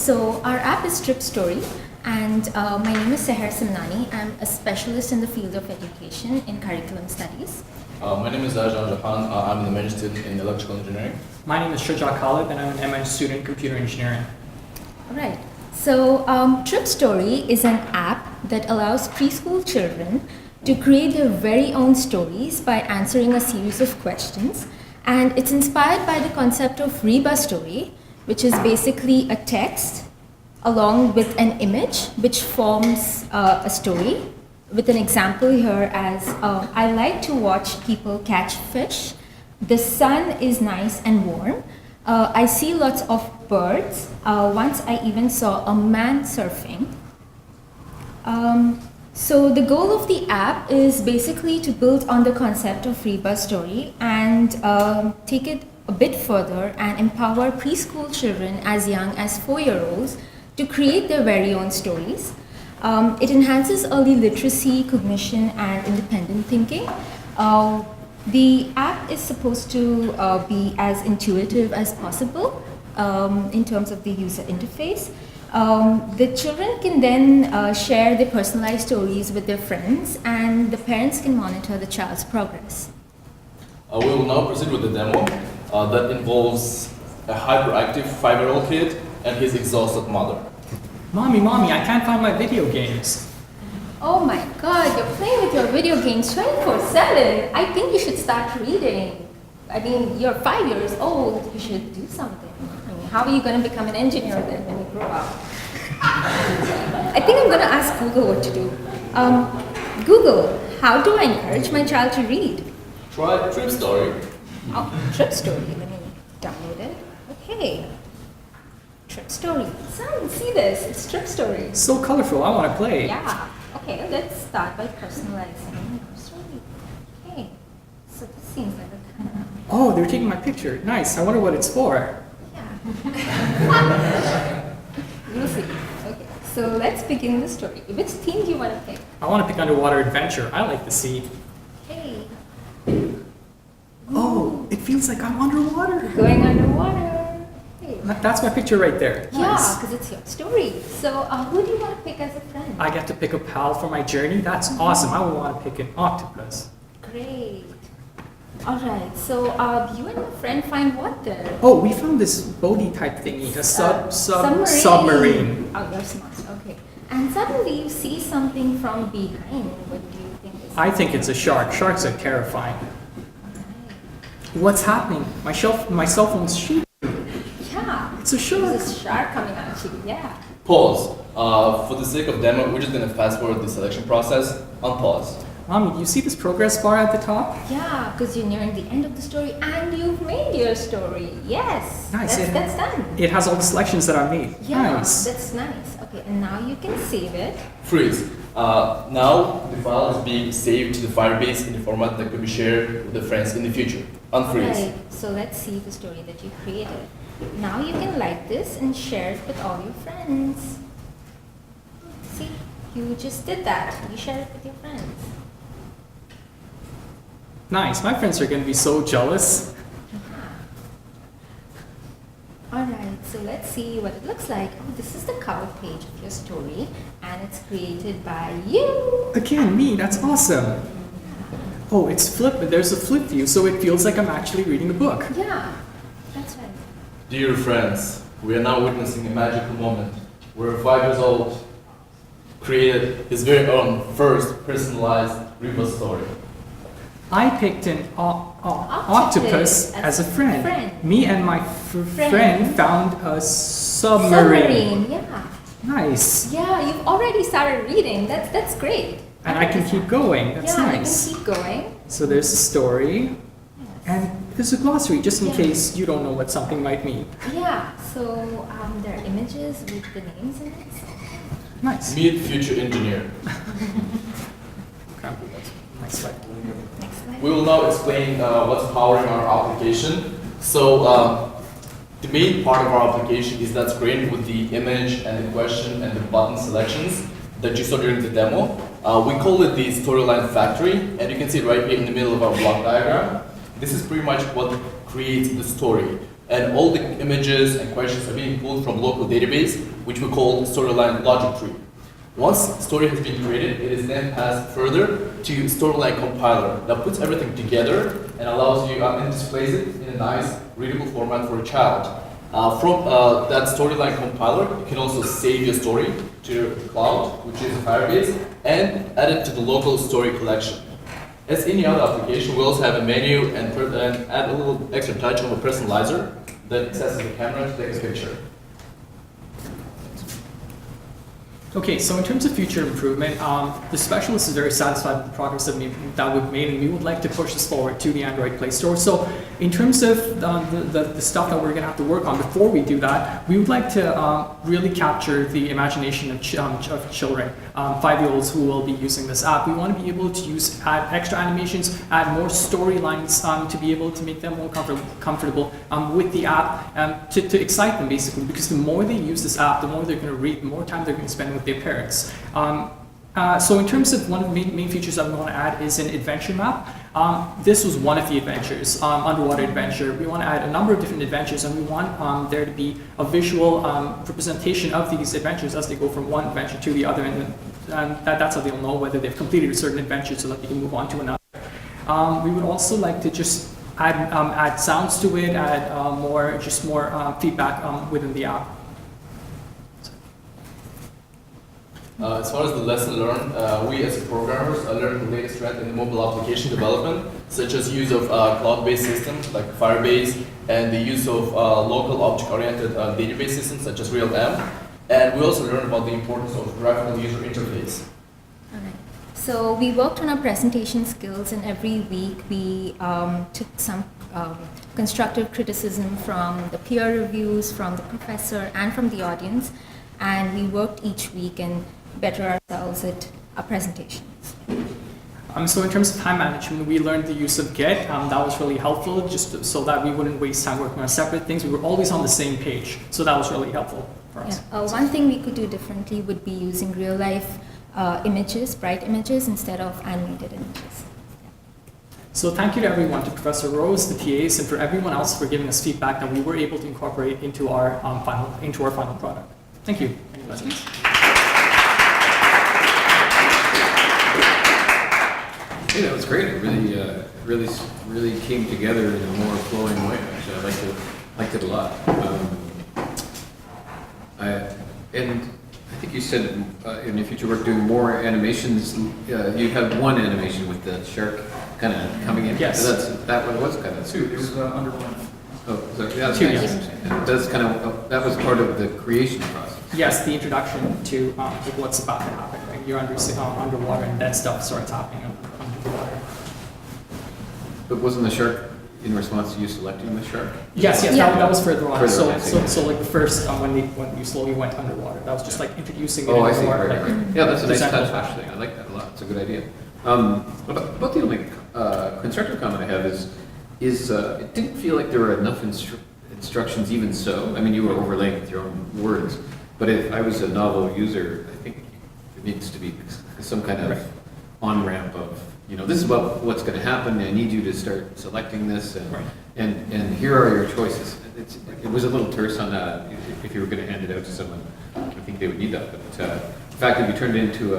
So our app is Trip Story, and my name is Seher Simnani. I'm a specialist in the field of education in curriculum studies. My name is Ajahn Jahan. I'm an MN student in electrical engineering. My name is Shujaa Khalid, and I'm an MN student in computer engineering. All right. So Trip Story is an app that allows preschool children to create their very own stories by answering a series of questions. And it's inspired by the concept of Rebus Story, which is basically a text along with an image which forms a story, with an example here as I like to watch people catch fish. The sun is nice and warm. I see lots of birds. Once I even saw a man surfing. So the goal of the app is basically to build on the concept of Rebus Story and take it a bit further and empower preschool children as young as 4-year-olds to create their very own stories. It enhances early literacy, cognition, and independent thinking. The app is supposed to be as intuitive as possible in terms of the user interface. The children can then share their personalized stories with their friends, and the parents can monitor the child's progress. We will now proceed with the demo that involves a hyperactive 5-year-old kid and his exhausted mother. Mommy, I can't find my video games. Oh my god, you're playing with your video games 24/7. I think you should start reading. I mean, you're 5 years old, you should do something. I mean, how are you going to become an engineer then when you grow up? I think I'm going to ask Google what to do. Google, how do I encourage my child to read? Try Trip Story. Oh, Trip Story, let me download it. Okay. Trip Story. Son, see this, it's Trip Story. So colorful, I want to play. Yeah. Okay, let's start by personalizing your story. Okay. So this seems like a kind of... Oh, they're taking my picture. Nice. I wonder what it's for. Yeah. We'll see. Okay. So let's begin the story. Which theme do you want to pick? I want to pick underwater adventure. I like the sea. Okay. Oh, it feels like I'm underwater. Going underwater. Hey. That's my picture right there. Yeah, Nice. because it's your story. So who do you want to pick as a friend? I get to pick a pal for my journey. That's awesome. I would want to pick an octopus. Great. All right. So you and your friend find what there? Oh, we found this boaty type thingy, a submarine. Oh, you're smart. Okay. And suddenly you see something from behind. What do you think is I think it's a shark. Sharks are terrifying. Right. What's happening? My cell phone's shaking. Yeah. It's a shark. There's a shark coming at you. Yeah. Pause. For the sake of demo, we're just going to fast forward the selection process. Unpause. Mommy, do you see this progress bar at the top? Yeah, because you're nearing the end of the story and you've made your story. Yes. Nice. That's done. It has all the selections that I made. Yeah, Nice. that's nice. Okay, and now you can save it. Freeze. Now the file is being saved to the Firebase in a format that could be shared with the friends in the future. Unfreeze. Right, so let's see the story that you created. Now you can like this and share it with all your friends. See, you just did that. You share it with your friends. Nice. My friends are going to be so jealous. Alright, so let's see what it looks like. Oh, this is the cover page of your story, and it's created by you. Again, me. That's awesome. Oh, it's flip. There's a flip view, so it feels like I'm actually reading the book. Yeah, that's right. Dear friends, we are now witnessing a magical moment where a 5 years old created his very own first personalized Rebus story. I picked an octopus as a friend. Me and my friend found a submarine. Yeah. Nice. Yeah, you've already started reading. That's great. And I can keep going. That's yeah, nice. you can keep going. So there's a story, Yes. and there's a glossary just in Yeah. case you don't know what something might mean. Yeah, so there are images with the names in it. So. Nice. Meet future engineer. Okay. Next slide. Next slide. We will now explain what's powering our application. So the main part of our application is that screen with the image and the question and the button selections that you saw during the demo. We call it the storyline factory, and you can see it right here in the middle of our block diagram. This is pretty much what creates the story. and all the images and questions are being pulled from local database, which we call Storyline Logic Tree. Once story has been created, it is then passed further to Storyline Compiler that puts everything together and allows you and displays it in a nice, readable format for a child. From that Storyline Compiler, you can also save your story to the cloud, which is Firebase, and add it to the local story collection. As any other application, we also have a menu and add a little extra touch of a personalizer that accesses the camera to take a picture. Okay, so in terms of future improvement, the specialist is very satisfied with the progress that we've made, and we would like to push this forward to the Android Play Store. So in terms of the stuff that we're going to have to work on before we do that, we would like to really capture the imagination of children, 5-year-olds who will be using this app. We want to be able to add extra animations, add more storylines to be able to make them more comfortable with the app, to excite them basically, because the more they use this app, the more they're going to read, the more time they're going to spend with their parents. So in terms of one of the main features that we want to add is an adventure map. This was one of the adventures, underwater adventure. We want to add a number of different adventures, and we want there to be a visual representation of these adventures as they go from one adventure to the other, and that's how they'll know whether they've completed a certain adventure so that they can move on to another. We would also like to just add sounds to it, add more feedback within the app. As far as the lesson learned, we as programmers learn the latest trend in mobile application development, such as use of cloud-based systems like Firebase, and the use of local object-oriented database systems such as RealM. And we also learned about the importance of graphical user interface. All right. So we worked on our presentation skills, and every week we took some constructive criticism from the peer reviews, from the professor, and from the audience, and we worked each week and better ourselves at our presentations. So in terms of time management, we learned the use of Git. That was really helpful, just so that we wouldn't waste time working on separate things. We were always on the same page, so that was really helpful for us. Yeah. One thing we could do differently would be using real-life images, bright images, instead of animated images. So thank you to everyone, to Professor Rose, the TAs, and for everyone else for giving us feedback that we were able to incorporate into our final product. Thank you. Any questions? Yeah, that was great. It really came together in a more flowing way. Actually, I liked it a lot. And I think you said in your future work doing more animations. You had one animation with the shark kind of coming in. Yes. So that one was kind of Two. It was underwater. Oh, so, yeah, Two, nice. yes. And that's kind of that was part of the creation process. Yes, the introduction to what's about to happen. Right? You're underwater, and then stuff starts happening under the water. But wasn't the shark in response to you selecting the shark? Yes, Yeah. that was further on. Further on, I see. So like the first when you slowly went underwater, that was just like introducing it. Oh, I in see. more, Right, like, right. Yeah, that's a nice touch, presentable actually. I like that a lot. It's a good idea. About the only constructive comment I have is it didn't feel like there were enough instructions even so. I mean, you were overlaying with your own words, but if I was a novel user, I think it needs to be some kind of on-ramp of, this is about what's going to happen. I need you to start selecting this, and here are your choices. It was a little terse on that. If you were going to hand it out to someone, I think they would need that. But the fact that you turned it into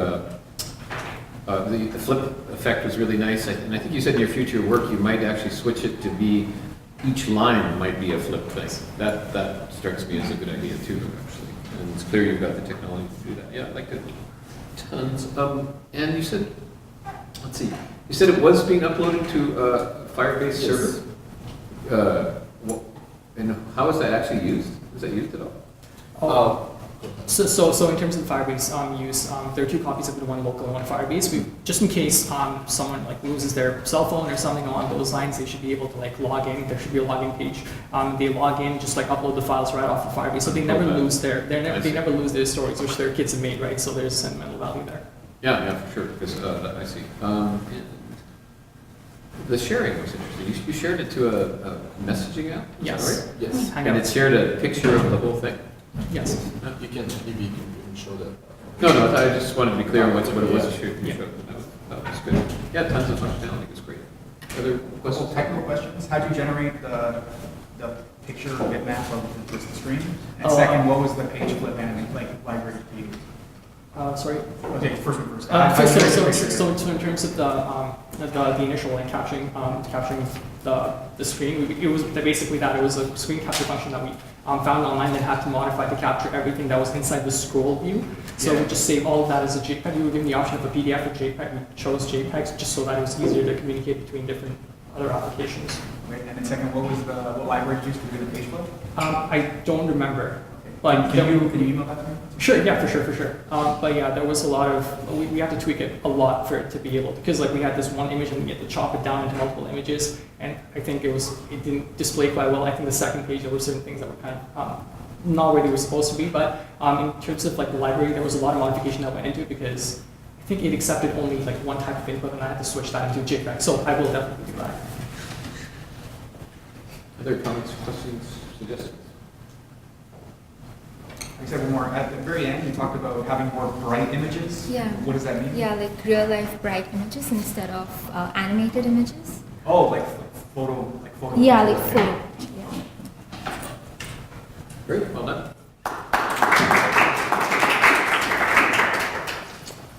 the flip effect was really nice. And I think you said in your future work you might actually switch it to be each line might be a flip thing. That strikes me as a good idea too, actually. And it's clear you've got the technology to do that. Yeah, I liked it. Tons. And you said, let's see, you said it was being uploaded to a Firebase server. And how is that actually used? Is that used at all? So in terms of the Firebase use, there are two copies of it, one local and one Firebase. Just in case someone like loses their cell phone or something along those lines, they should be able to like log in. There should be a login page. They log in, just like upload the files right off of Firebase, so they never lose they never lose their stories, which their kids have made, right? So there's sentimental value there. Yeah, for sure. Because I see. And the sharing was interesting. You shared it to a messaging app. Is Yes. that right? Yes. And it shared a picture of the whole thing. Yes. You can show that. No, I just wanted to be clear on what it was Yeah. you shared. Yeah. That was good. Yeah, tons of functionality. It was great. Other questions? Technical questions. How do you generate the picture or bitmap of the screen? And Oh, second, what was the page flip and like library you used? Sorry. Okay, first one first. So in terms of the initial like capturing the screen, it was basically that it was a screen capture function that we found online that had to modify to capture everything that was inside the scroll view. So we just save all of that as a JPEG. We were given the option of a PDF or JPEG. We chose JPEGs just so that it was easier to communicate between different other applications. Wait, and then second, what library used to do the page flip? I don't remember. Okay. Like, Can you email that to me? Sure, yeah, for sure. But yeah, there was a lot of, we had to tweak it a lot for it to be able to, because like we had this one image and we had to chop it down into multiple images, and I think it didn't display quite well. I think the second page, there were certain things that were kind of not where they were supposed to be, but in terms of like the library, there was a lot of modification that went into it because I think it accepted only like one type of input, and I had to switch that into JPEG, so I will definitely do that. Other comments, questions, suggestions? I said one more. At the very end, you talked about having more bright images. Yeah. What does that mean? Yeah, like real life bright images instead of animated images. Oh, like photo. Yeah, like photo. Yeah. Great, well done.